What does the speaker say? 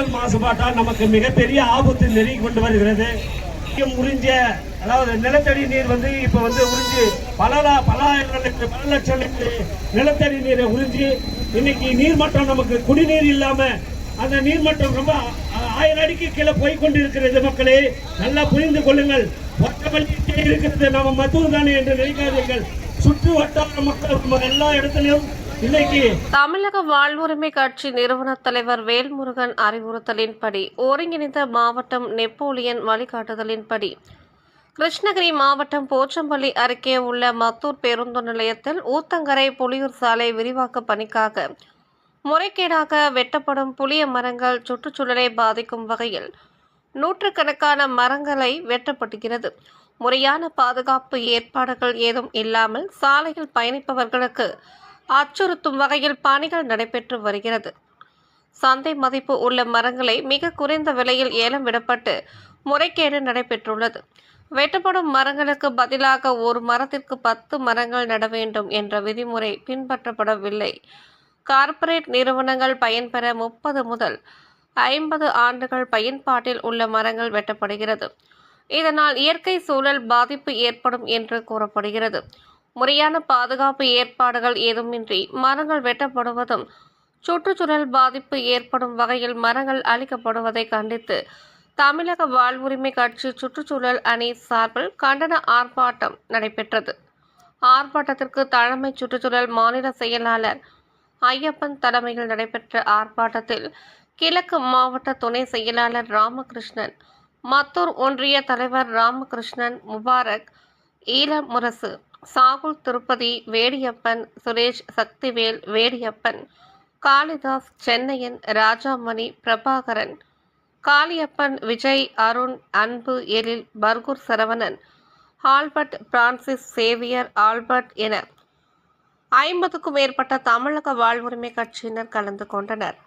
காற்று மாசுபாட்டால் நமக்கு மிகப்பெரிய ஆபத்து நெருங்கி கொண்டு வருகிறது. உறிஞ்சிய அதாவது நிலத்தடி நீர் இப்ப உறிஞ்சி பல லட்சம் நிலத்தடி நீரை உறிஞ்சி இன்னைக்கு நீர்மட்டம் நமக்கு குடிநீர் இல்லாம அந்த நீர்மட்டம் ரொம்ப 1000 அடிக்கு கீழே போய்கொண்டு இருக்கிறது. மக்களே நல்லா புரிந்து கொள்ளுங்கள். இருக்கிறது நம்ம மத்தூர் தானே என்று நினைக்காதீர்கள். சுற்று வட்டார மக்கள் எல்லா இடத்திலும் இன்னைக்கு தமிழக வாழ்வுரிமை கட்சி நிறுவன தலைவர் வேல்முருகன் அறிவுறுத்தலின்படி ஒருங்கிணைந்த மாவட்டம் நெப்போலியன் வழிகாட்டுதலின்படி கிருஷ்ணகிரி மாவட்டம் போச்சம்பள்ளி அருகே உள்ள மத்தூர் பேருந்து நிலையத்தில் ஊத்தங்கரை புலியூர் சாலை விரிவாக்க பணிக்காக முறைகேடாக வெட்டப்படும் புளிய மரங்கள் சுற்றுச்சூழலை பாதிக்கும் வகையில் நூற்றுக்கணக்கான மரங்களை வெட்டப்படுகிறது. முறையான பாதுகாப்பு ஏற்பாடுகள் ஏதும் இல்லாமல் சாலையில் பயணிப்பவர்களுக்கு அச்சுறுத்தும் வகையில் பணிகள் நடைபெற்று வருகிறது. சந்தை மதிப்பு உள்ள மரங்களை மிக குறைந்த விலையில் ஏலம் விடப்பட்டு முறைகேடு நடைபெற்றுள்ளது. வெட்டப்படும் மரங்களுக்கு பதிலாக ஒரு மரத்திற்கு 10 மரங்கள் நட வேண்டும் என்ற விதிமுறை பின்பற்றப்படவில்லை. கார்ப்பரேட் நிறுவனங்கள் பயன்பெற 30 முதல் 50 ஆண்டுகள் பயன்பாட்டில் உள்ள மரங்கள் வெட்டப்படுகிறது. இதனால் இயற்கை சூழல் பாதிப்பு ஏற்படும் என்று கூறப்படுகிறது. முறையான பாதுகாப்பு ஏற்பாடுகள் ஏதுமின்றி மரங்கள் வெட்டப்படுவதும் சுற்றுச்சூழல் பாதிப்பு ஏற்படும் வகையில் மரங்கள் அழிக்கப்படுவதை கண்டித்து தமிழக வாழ்வுரிமை கட்சி சுற்றுச்சூழல் அணி சார்பில் கண்டன ஆர்ப்பாட்டம் நடைபெற்றது. ஆர்ப்பாட்டத்திற்கு தலைமை சுற்றுச்சூழல் மாநில செயலாளர் ஐயப்பன் தலைமையில் நடைபெற்ற ஆர்ப்பாட்டத்தில் கிழக்கு மாவட்ட துணை செயலாளர் ராமகிருஷ்ணன், மத்தூர் ஒன்றிய தலைவர் Ramakrishnan, Mubarak, Eelamurasu, Sahul Tirupati, Vediyappan, Suresh, Sakthivel, Vediyappan, Kalidas, Chennaiyan, Rajamani, Prabhakaran, Kaliyappan, Vijay, Arun, Anbu, Ezhil, Bargur Saravanan, Albert, Francis Xavier, Albert என 50க்கும் மேற்பட்ட தமிழக வாழ்வுரிமை கட்சியினர் கலந்து கொண்டனர்.